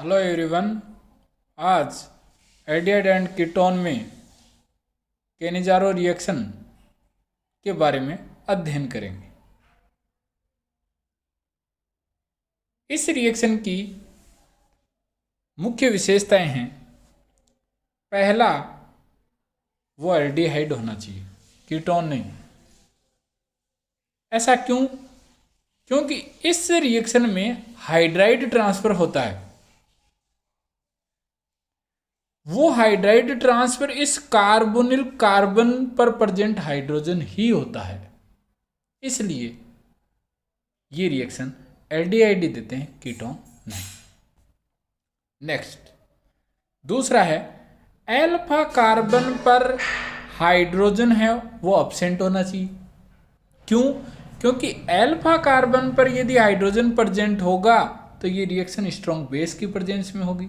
Hello everyone. आज aldehyde and ketone में Cannizzaro reaction के बारे में अध्ययन करेंगे। इस रिएक्शन की मुख्य विशेषताएं हैं। पहला, वो एल्डिहाइड होना चाहिए, कीटोन नहीं। ऐसा क्यों? क्योंकि इस रिएक्शन में हाइड्राइड ट्रांसफर होता है। वो हाइड्राइड ट्रांसफर इस कार्बोनिल कार्बन पर प्रेजेंट हाइड्रोजन ही होता है, इसलिए ये रिएक्शन एल्डिहाइड देते हैं, कीटोन नहीं। नेक्स्ट, दूसरा है एल्फा कार्बन पर हाइड्रोजन है वो अब्सेंट होना चाहिए। क्यों? क्योंकि एल्फा कार्बन पर यदि हाइड्रोजन प्रेजेंट होगा तो ये रिएक्शन स्ट्रॉन्ग बेस की प्रेजेंस में होगी।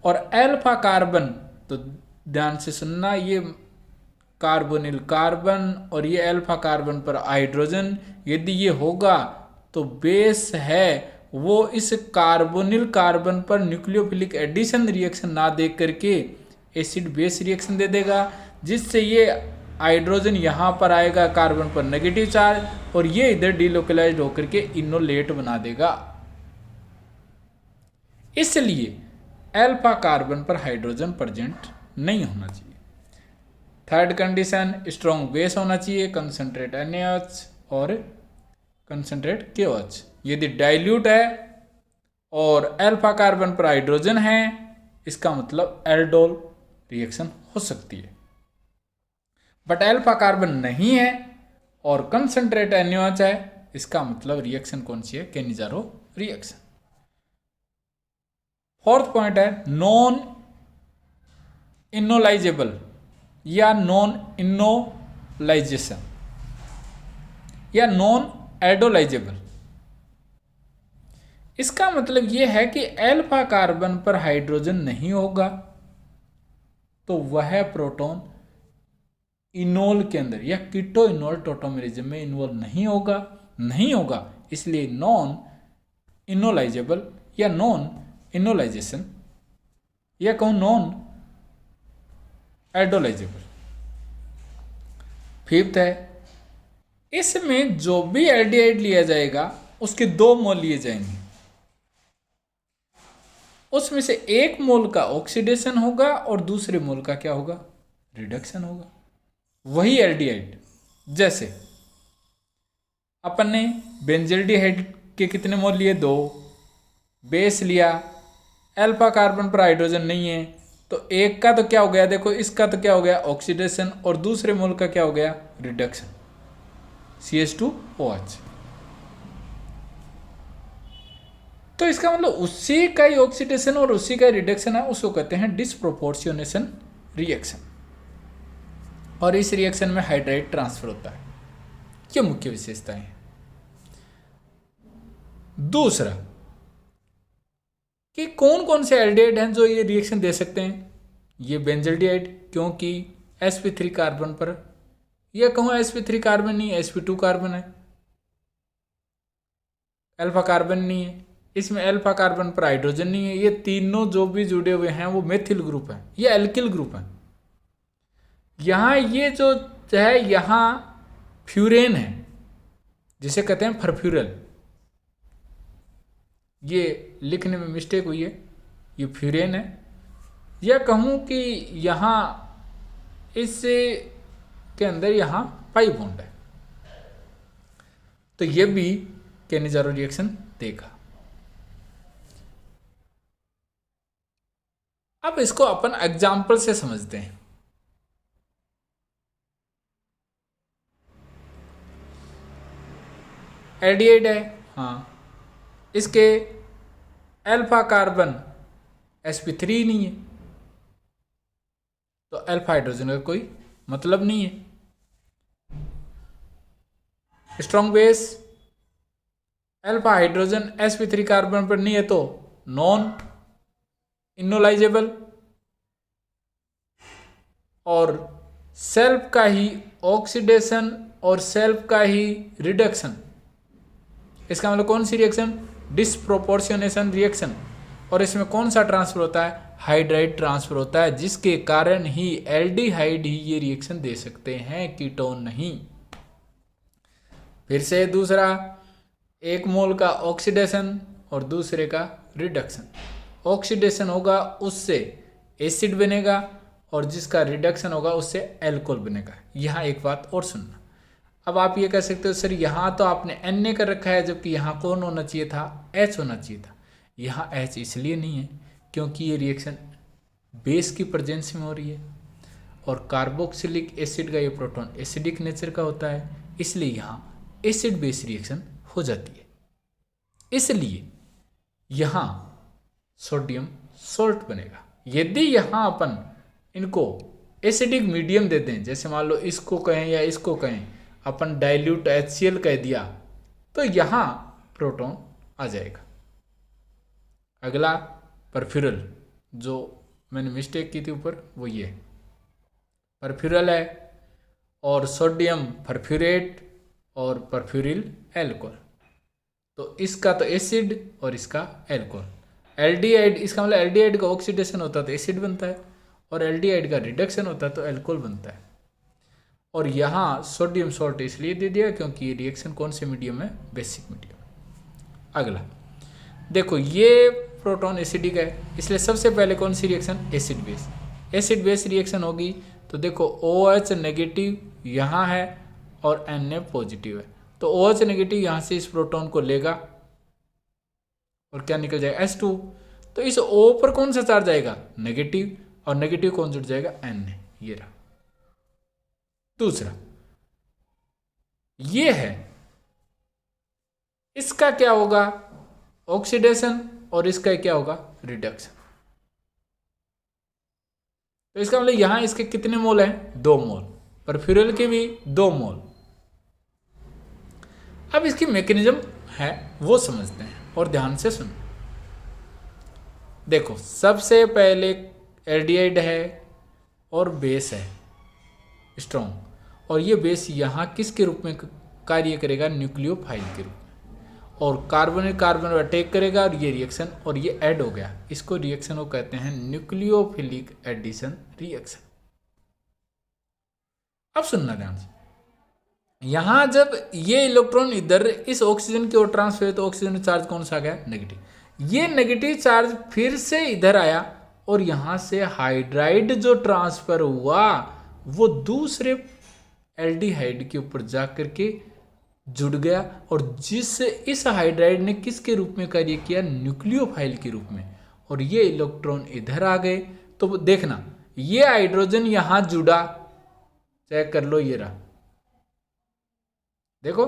और एल्फा कार्बन, तो ध्यान से सुनना, ये कार्बोनिल कार्बन और ये एल्फा कार्बन पर हाइड्रोजन यदि ये होगा तो बेस है वो इस कार्बोनिल कार्बन पर न्यूक्लियोफिलिक एडिशन रिएक्शन ना दे करके एसिड बेस रिएक्शन दे देगा, जिससे ये हाइड्रोजन यहाँ पर आएगा कार्बन पर नेगेटिव चार्ज और ये इधर डिलोकलाइज्ड होकर के इनोलेट बना देगा। इसलिए एल्फा कार्बन पर हाइड्रोजन प्रेजेंट नहीं होना चाहिए। थर्ड कंडीशन, स्ट्रॉन्ग बेस होना चाहिए, कंसंट्रेट NaOH और कंसंट्रेट KOH। यदि डाइल्यूट है और एल्फा कार्बन पर हाइड्रोजन है, इसका मतलब एल्डोल रिएक्शन हो सकती है। बट एल्फा कार्बन नहीं है और कंसंट्रेट NaOH है, इसका मतलब रिएक्शन कौन सी है? Cannizzaro reaction. फोर्थ पॉइंट है नॉन इनोलाइजेबल या नॉन इनोलाइजेशन या नॉन एडोलाइजेबल। इसका मतलब यह है कि एल्फा कार्बन पर हाइड्रोजन नहीं होगा तो वह प्रोटॉन इनोल के अंदर या कीटो इनोल टोटोमेरिज्म में इन्वॉल्व नहीं होगा, इसलिए नॉन इनोलाइजेबल या नॉन इनोलाइजेशन या कहूं नॉन एडोलाइजेबल। फिफ्थ है, इसमें जो भी एल्डिहाइड लिया जाएगा उसके 2 मोल लिए जाएंगे, उसमें से एक मोल का ऑक्सीडेशन होगा और दूसरे मोल का क्या होगा? रिडक्शन होगा। वही एल्डिहाइड, जैसे अपन ने बेंजल्डिहाइड के कितने मोल लिए? 2। बेस लिया, एल्फा कार्बन पर हाइड्रोजन नहीं है तो एक का तो क्या हो गया? देखो, इसका तो क्या हो गया? ऑक्सीडेशन, और दूसरे मोल का क्या हो गया? Reduction, CH2OH। तो इसका मतलब उसी का ही ऑक्सीडेशन और उसी का ही रिडक्शन है, उसको कहते हैं डिस्प्रोपोर्शनेशन रिएक्शन। और इस रिएक्शन में हाइड्राइड ट्रांसफर होता है। ये मुख्य विशेषताएं हैं। दूसरा कि कौन कौन से एल्डिहाइड हैं जो ये रिएक्शन दे सकते हैं? ये बेंजल्डिहाइड, क्योंकि sp3 कार्बन पर, या कहूँ sp3 कार्बन नहीं, sp2 कार्बन है, अल्फा कार्बन नहीं है, इसमें अल्फा कार्बन पर हाइड्रोजन नहीं है। ये तीनों जो भी जुड़े हुए हैं वो मेथिल ग्रुप है, ये एल्किल ग्रुप है। यहाँ ये जो है, यहाँ फ्यूरेन है जिसे कहते हैं फरफ्यूरल। ये लिखने में मिस्टेक हुई है, ये फ्यूरेन है। या कहूँ कि यहाँ इससे के अंदर यहाँ पाई बॉन्ड है, तो ये भी केनिजारो रिएक्शन देगा। अब इसको अपन एग्जाम्पल से समझते हैं। एल्डिहाइड है, हाँ, इसके अल्फा कार्बन sp3 नहीं है तो अल्फा हाइड्रोजन का कोई मतलब नहीं है। Strong base, alpha hydrogen sp3 carbon पर नहीं है तो नॉन इनोलाइजेबल, और सेल्फ का ही ऑक्सीडेशन और सेल्फ का ही रिडक्शन। इसका मतलब कौन सी रिएक्शन? Disproportionation reaction. और इसमें कौन सा ट्रांसफर होता है, हाइड्राइड ट्रांसफर होता है, जिसके कारण ही एल्डिहाइड ही ये रिएक्शन दे सकते हैं, कीटोन नहीं। फिर से दूसरा, एक मोल का ऑक्सीडेशन और दूसरे का रिडक्शन। ऑक्सीडेशन होगा उससे एसिड बनेगा और जिसका रिडक्शन होगा उससे एल्कोहल बनेगा। यहाँ एक बात और सुनना, अब आप ये कह सकते हो सर यहाँ तो आपने Na कर रखा है जबकि यहाँ कौन होना चाहिए था, H होना चाहिए था। यहाँ H इसलिए नहीं है क्योंकि ये रिएक्शन बेस की प्रेजेंस में हो रही है और कार्बोक्सिलिक एसिड का ये प्रोटॉन एसिडिक नेचर का होता है, इसलिए यहाँ एसिड बेस रिएक्शन हो जाती है। इसलिए यहाँ सोडियम सोल्ट बनेगा। यदि यहाँ अपन इनको एसिडिक मीडियम देते हैं, जैसे मान लो इसको कहें या इसको कहें, अपन डाइल्यूट HCl कह दिया तो यहाँ प्रोटॉन आ जाएगा। अगला परफ्यूरल, जो मैंने मिस्टेक की थी ऊपर वो ये परफ्यूरल है और सोडियम परफ्यूरेट और परफ्यूरिल एल्कोहल। तो इसका तो एसिड और इसका एल्कोहल। एल्डिहाइड, इसका मतलब एल्डिहाइड का ऑक्सीडेशन होता है तो एसिड बनता है और एल्डिहाइड का रिडक्शन होता है तो एल्कोहल बनता है। और यहाँ सोडियम सॉल्ट इसलिए दे दिया क्योंकि ये रिएक्शन कौन से मीडियम है, बेसिक मीडियम। अगला देखो, ये प्रोटॉन एसिडिक है, इसलिए सबसे पहले कौन सी reaction, acid base. Acid base reaction होगी तो देखो OH नेगेटिव यहाँ है और Na पॉजिटिव है, तो OH नेगेटिव यहाँ से इस प्रोटॉन को लेगा और क्या निकल जाएगा, H2। तो इस O पर कौन सा चार्ज आएगा, नेगेटिव, और नेगेटिव कौन जुड़ जाएगा, Na, ये रहा। दूसरा ये है, इसका क्या होगा, ऑक्सीडेशन, और इसका क्या होगा, रिडक्शन। तो इसका मतलब यहां इसके कितने मोल हैं, 2 मोल, परफ्यूरल के भी 2 मोल। अब इसकी मैकेनिज्म है वो समझते हैं और ध्यान से सुनो। देखो सबसे पहले एल्डिहाइड है और बेस है स्ट्रॉन्ग, और ये बेस यहाँ किसके रूप में कार्य करेगा, न्यूक्लियोफाइल के रूप में, और कार्बन कार्बन अटैक करेगा और ये रिएक्शन, और ये ऐड हो गया, इसको रिएक्शन को कहते हैं न्यूक्लियोफिलिक एडिशन रिएक्शन। अब सुनना ध्यान से, यहां जब ये इलेक्ट्रॉन इधर इस ऑक्सीजन की ओर ट्रांसफर है तो ऑक्सीजन चार्ज कौन सा आ गया, नेगेटिव। ये नेगेटिव चार्ज फिर से इधर आया और यहां से हाइड्राइड जो ट्रांसफर हुआ वो दूसरे एल्डिहाइड के ऊपर जाकर के जुड़ गया, और जिससे इस हाइड्राइड ने किसके रूप में कार्य किया, न्यूक्लियोफाइल के रूप में, और ये इलेक्ट्रॉन इधर आ गए। तो देखना ये हाइड्रोजन यहां जुड़ा, चेक कर लो, ये रहा, देखो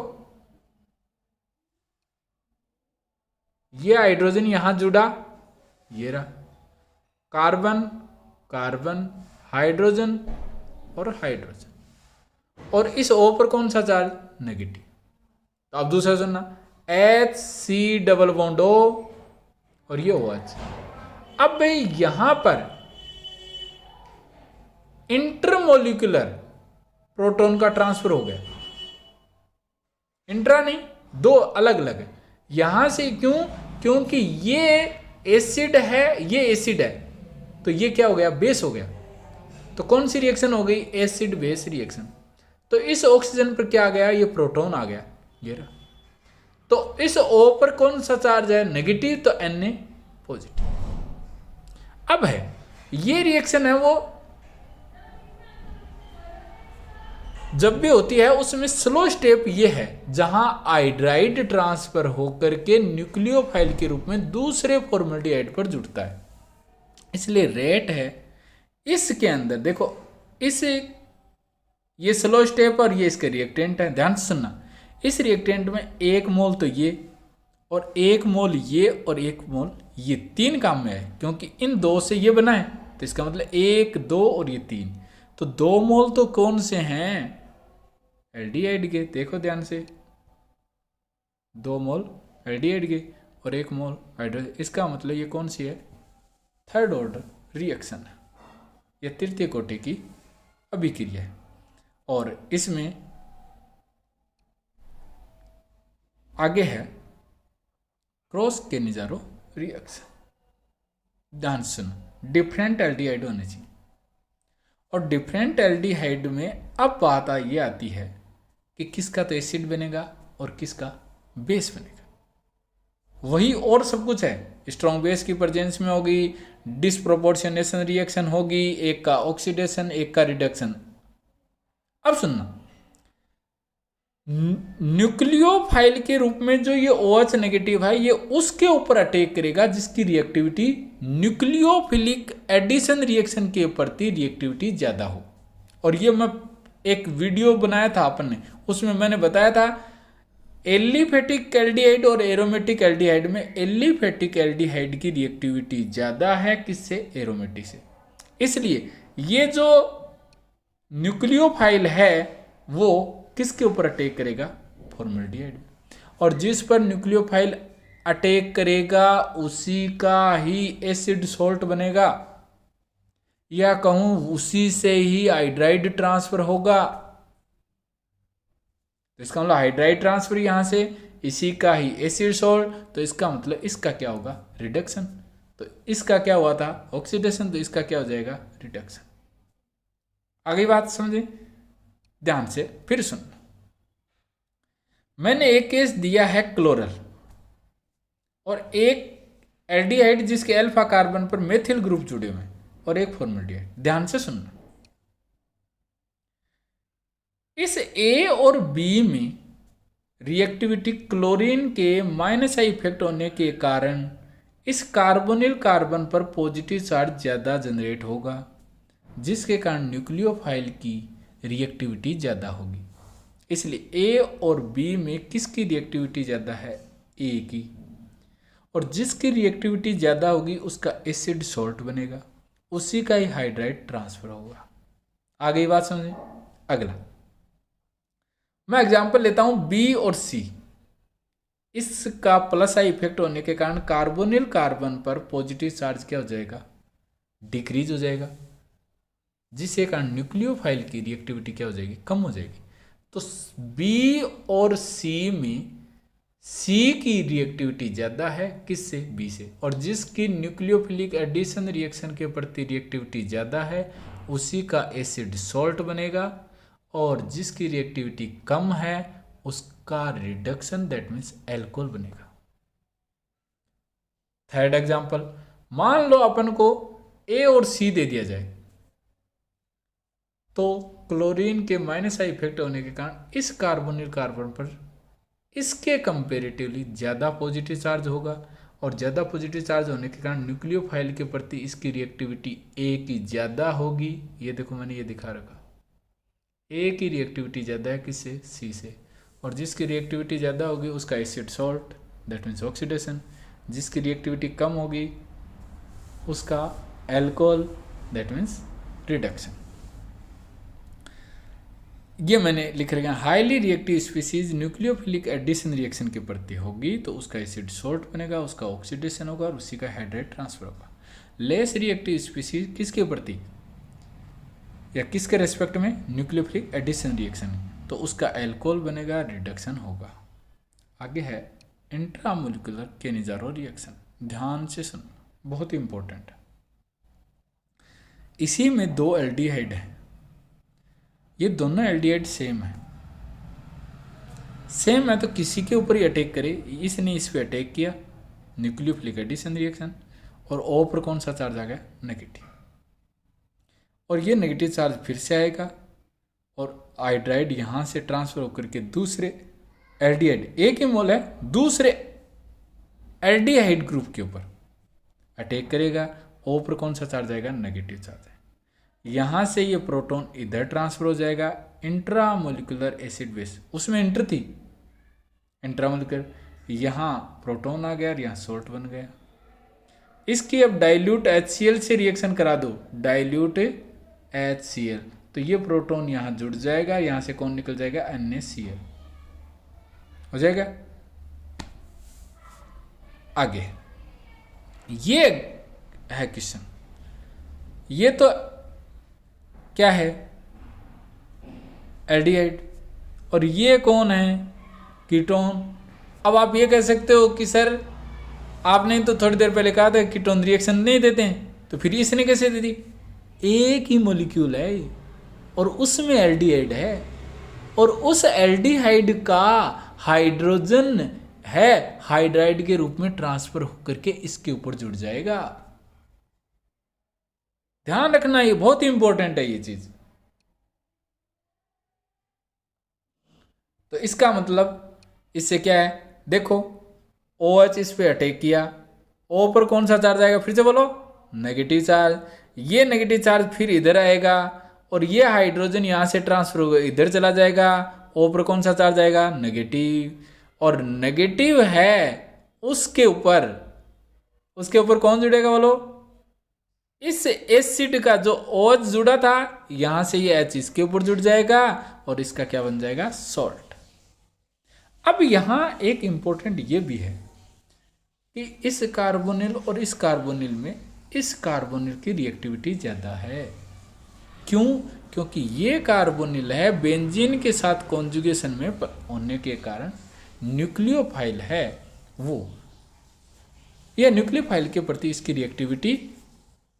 ये हाइड्रोजन यहां जुड़ा, ये रहा, कार्बन कार्बन हाइड्रोजन और हाइड्रोजन, और इस O पर कौन सा चार्ज, नेगेटिव। तो अब दूसरा सुनना, HC डबल बॉन्ड O और ये OH। अब भाई यहां पर इंटरमोलिकुलर प्रोटॉन का ट्रांसफर हो गया, इंट्रा नहीं, 2 अलग अलग है। यहां से क्यों, क्योंकि ये एसिड है, ये एसिड है, तो ये क्या हो गया, बेस हो गया। तो कौन सी रिएक्शन हो गई, एसिड बेस रिएक्शन। तो इस ऑक्सीजन पर क्या आ गया, ये प्रोटॉन आ गया, ये रहा। तो इस O पर कौन सा चार्ज है, नेगेटिव, तो Na पॉजिटिव। अब है ये रिएक्शन है वो जब भी होती है उसमें स्लो स्टेप ये है जहां हाइड्राइड ट्रांसफर होकर के न्यूक्लियोफाइल के रूप में दूसरे फॉर्मल्डिहाइड पर जुड़ता है, इसलिए रेट है इसके अंदर। देखो इस ये स्लो स्टेप और ये इसके रिएक्टेंट है, ध्यान से सुनना। इस रिएक्टेंट में 1 मोल तो ये और 1 मोल ये और 1 मोल ये, 3 काम में है क्योंकि इन 2 से ये बना है, तो इसका मतलब 1 2 और ये 3, तो 2 मोल तो कौन से हैं, एल्डिहाइड के। देखो ध्यान से, 2 मोल एल्डिहाइड के और 1 मोल हाइड्रोजन, इसका मतलब ये कौन सी है, 3rd ऑर्डर रिएक्शन है, ये तृतीय कोटि की अभिक्रिया है। और इसमें आगे है क्रॉस केनिजारो रिएक्शन। ध्यान से सुनो, डिफरेंट एल्डिहाइड होने चाहिए। और डिफरेंट एल्डिहाइड में अब बात ये आती है कि किसका तो एसिड बनेगा और किसका बेस बनेगा। वही और सब कुछ है, स्ट्रॉन्ग बेस की प्रेजेंस में होगी, डिसप्रोपोर्शनेशन रिएक्शन होगी, एक का ऑक्सीडेशन एक का रिडक्शन। अब सुनना, न्यूक्लियोफाइल के रूप में जो ये OH नेगेटिव है, ये उसके ऊपर अटैक करेगा जिसकी रिएक्टिविटी न्यूक्लियोफिलिक एडिशन रिएक्शन के प्रति रिएक्टिविटी ज्यादा हो। और ये मैं एक वीडियो बनाया था अपन ने, उसमें मैंने बताया था एलिफेटिक एल्डिहाइड और एरोमेटिक एल्डिहाइड में एलिफेटिक एल्डिहाइड की रिएक्टिविटी ज्यादा है किससे, एरोमेटिक से। इसलिए ये जो न्यूक्लियोफाइल है वो किसके ऊपर अटैक करेगा, फॉर्मल्डिहाइड। और जिस पर न्यूक्लियोफाइल अटैक करेगा उसी का ही एसिड सॉल्ट बनेगा, या कहूं उसी से ही हाइड्राइड ट्रांसफर होगा। तो इसका मतलब हाइड्राइड ट्रांसफर यहां से, इसी का ही एसिड सॉल्ट, तो इसका मतलब इसका क्या होगा, रिडक्शन। तो इसका क्या हुआ था, ऑक्सीडेशन, तो इसका क्या हो जाएगा, रिडक्शन। आगे बात समझे, ध्यान से फिर सुन। मैंने एक केस दिया है क्लोरल और एक एल्डिहाइड जिसके अल्फा कार्बन पर मेथिल ग्रुप जुड़े हुए हैं, और एक फॉर्मल्डिहाइड। ध्यान से सुनना, इस A और B में रिएक्टिविटी क्लोरीन के -I इफेक्ट होने के कारण इस कार्बोनिल कार्बन पर पॉजिटिव चार्ज ज्यादा जनरेट होगा, जिसके कारण न्यूक्लियोफाइल की रिएक्टिविटी ज्यादा होगी। इसलिए A और B में किसकी रिएक्टिविटी ज्यादा है, A की। और जिसकी रिएक्टिविटी ज्यादा होगी उसका एसिड सॉल्ट बनेगा, उसी का ही हाइड्राइड ट्रांसफर होगा। आगे बात समझे। अगला मैं एग्जांपल लेता हूं B और C। इसका +I इफेक्ट होने के कारण कार्बोनिल कार्बन पर पॉजिटिव चार्ज क्या हो जाएगा, डिक्रीज हो जाएगा, जिसके कारण न्यूक्लियोफाइल की रिएक्टिविटी क्या हो जाएगी, कम हो जाएगी। तो B और C में C की रिएक्टिविटी ज्यादा है किससे, B से। और जिसकी न्यूक्लियोफिलिक एडिशन रिएक्शन के प्रति रिएक्टिविटी ज्यादा है उसी का एसिड सॉल्ट बनेगा, और जिसकी रिएक्टिविटी कम है उसका रिडक्शन, दैट मीन्स एल्कोहल बनेगा। थर्ड एग्जांपल, मान लो अपन को A और C दे दिया जाए, तो क्लोरीन के -I इफेक्ट होने के कारण इस कार्बोनिल कार्बन पर इसके कंपेरेटिवली ज्यादा पॉजिटिव चार्ज होगा, और ज्यादा पॉजिटिव चार्ज होने के कारण न्यूक्लियोफाइल के प्रति इसकी रिएक्टिविटी A की ज्यादा होगी। ये देखो मैंने ये दिखा रखा, A की रिएक्टिविटी ज्यादा है किससे, C से। और जिसकी रिएक्टिविटी ज्यादा होगी उसका acid salt, that means oxidation. जिसकी रिएक्टिविटी कम होगी उसका एल्कोहल, दैट मीन्स रिडक्शन। ये मैंने लिख रखा है, highly reactive species nucleophilic addition reaction के प्रति होगी तो उसका एसिड सॉल्ट बनेगा, उसका ऑक्सीडेशन होगा और उसी का हाइड्राइड ट्रांसफर होगा। लेस रिएक्टिव स्पीसीज किसके प्रति या किसके रेस्पेक्ट में, न्यूक्लियोफिलिक एडिशन रिएक्शन, तो उसका एल्कोहल बनेगा, रिडक्शन होगा। आगे है इंट्रामोलिकुलर केनिजारो रिएक्शन। ध्यान से सुनो, बहुत ही इंपॉर्टेंट है। इसी में 2 एल्डिहाइड है, ये दोनों एल्डिहाइड सेम है। सेम है तो किसी के ऊपर ही अटैक करे, इसने इस पे अटैक किया, न्यूक्लियोफिलिक एडिशन रिएक्शन, और O पर कौन सा चार्ज आ गया, नेगेटिव। और ये नेगेटिव चार्ज फिर से आएगा और हाइड्राइड यहाँ से ट्रांसफर होकर के दूसरे एल्डिहाइड, एक ही मोल है, दूसरे एल्डिहाइड ग्रुप के ऊपर अटैक करेगा। O पर कौन सा चार्ज आएगा, नेगेटिव चार्ज है। यहाँ से ये प्रोटॉन इधर ट्रांसफर हो जाएगा, इंट्रामोलिकुलर एसिड बेस, उसमें इंटर थी, इंट्रामोलिकुलर, यहाँ प्रोटॉन आ गया और यहाँ सॉल्ट बन गया। इसकी अब डाइल्यूट HCl से रिएक्शन करा दो, डाइल्यूट HCl, तो ये प्रोटॉन यहाँ जुड़ जाएगा, यहाँ से कौन निकल जाएगा, NaCl हो जाएगा। आगे ये है क्वेश्चन, ये तो क्या है, एल्डिहाइड, और ये कौन है, कीटोन। अब आप ये कह सकते हो कि सर आपने तो थोड़ी देर पहले कहा था कीटोन रिएक्शन नहीं देते हैं, तो फिर इसने कैसे दे दी? एक ही मॉलिक्यूल है ये, और उसमें एल्डिहाइड है, और उस एल्डिहाइड का हाइड्रोजन है हाइड्राइड के रूप में ट्रांसफर होकर के इसके ऊपर जुड़ जाएगा। ध्यान रखना, ये बहुत ही इंपॉर्टेंट है ये चीज। तो इसका मतलब इससे क्या है, देखो OH इस पे अटैक किया, O पर कौन सा चार्ज आएगा, फिर से बोलो, नेगेटिव चार्ज। ये नेगेटिव चार्ज फिर इधर आएगा, और ये हाइड्रोजन यहां से ट्रांसफर होकर इधर चला जाएगा, O पर कौन सा चार्ज आएगा, नेगेटिव। और नेगेटिव है उसके ऊपर कौन जुड़ेगा बोलो, इस एसिड का जो OH जुड़ा था, यहां से ये H इसके ऊपर जुड़ जाएगा, और इसका क्या बन जाएगा, सॉल्ट। अब यहां एक इंपॉर्टेंट ये भी है कि इस कार्बोनिल और इस कार्बोनिल में इस कार्बोनिल की रिएक्टिविटी ज़्यादा है। क्यों? क्योंकि ये कार्बोनिल है बेंजीन के साथ कॉन्जुगेशन में होने के कारण न्यूक्लियोफाइल है, वो यह न्यूक्लियोफाइल के प्रति इसकी रिएक्टिविटी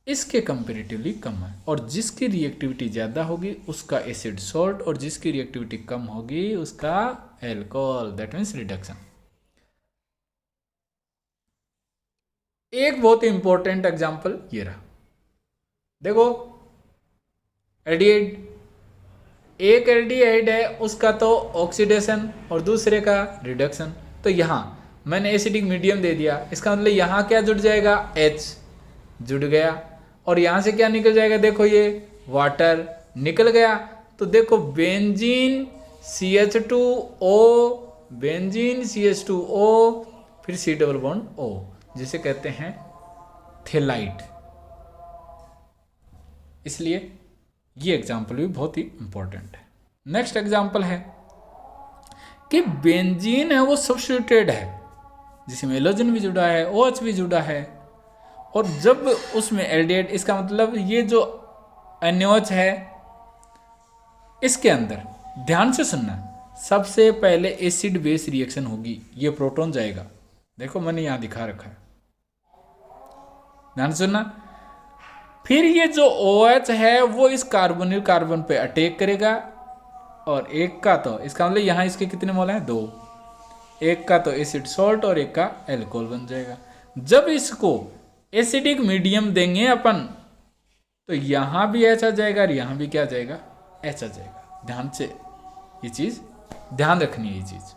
इसके कंपेरेटिवली कम है, और जिसकी रिएक्टिविटी ज़्यादा होगी उसका एसिड सॉल्ट, और जिसकी रिएक्टिविटी कम होगी उसका एल्कोहल, दैट मीन्स रिडक्शन। एक बहुत इंपॉर्टेंट एग्जांपल ये रहा, देखो एल्डिहाइड, एक एल्डिहाइड है उसका तो ऑक्सीडेशन और दूसरे का रिडक्शन। तो यहाँ मैंने एसिडिक मीडियम दे दिया, इसका मतलब यहाँ क्या जुड़ जाएगा, H जुड़ गया, और यहाँ से क्या निकल जाएगा, देखो ये वाटर निकल गया। तो देखो बेंजीन CH2O, बेंजीन CH2O, फिर C डबल बॉन्ड O, जिसे कहते हैं थेलाइट। इसलिए ये एग्जाम्पल भी बहुत ही इंपॉर्टेंट है। नेक्स्ट एग्जाम्पल है कि बेंजीन है वो सब्स्टिट्यूटेड है, जिसमें एलोजन भी जुड़ा है, OH भी जुड़ा है, और जब उसमें एल्डिहाइड, इसका मतलब ये जो NaOH है इसके अंदर, ध्यान से सुनना, सबसे पहले एसिड बेस रिएक्शन होगी, ये प्रोटॉन जाएगा, देखो मैंने यहां दिखा रखा है, ध्यान से सुनना। फिर ये जो OH है वो इस कार्बोनिल कार्बन पे अटैक करेगा, और एक का तो, इसका मतलब यहां इसके कितने मोल हैं, 2, एक का तो एसिड सॉल्ट और एक का एल्कोहल बन जाएगा। जब इसको एसिडिक मीडियम देंगे अपन, तो यहां भी H आ जाएगा और यहां भी क्या आ जाएगा, H आ जाएगा। ध्यान से ये चीज ध्यान रखनी है ये चीज।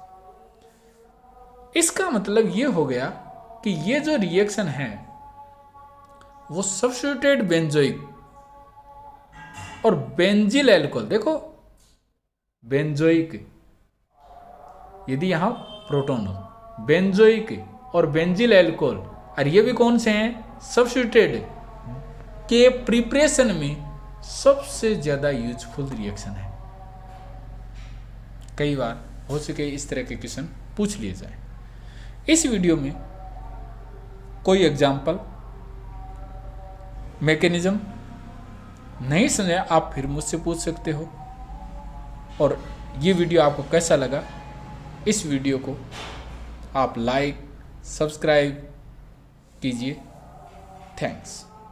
इसका मतलब ये हो गया कि ये जो रिएक्शन है वो सब्स्टिट्यूटेड बेंजोइक और बेंजिल एल्कोहल, देखो बेंजोइक, यदि यहां प्रोटॉन हो, बेंजोइक और बेंजिल एल्कोहल, और ये भी कौन से हैं, सब्स्टिट्यूटेड, के प्रिपरेशन में सबसे ज्यादा यूजफुल रिएक्शन है। कई बार हो सके इस तरह के क्वेश्चन पूछ लिए जाए। इस वीडियो में कोई एग्जाम्पल, मैकेनिज्म नहीं समझा, आप फिर मुझसे पूछ सकते हो। और ये वीडियो आपको कैसा लगा, इस वीडियो को आप लाइक सब्सक्राइब कीजिए। थैंक्स।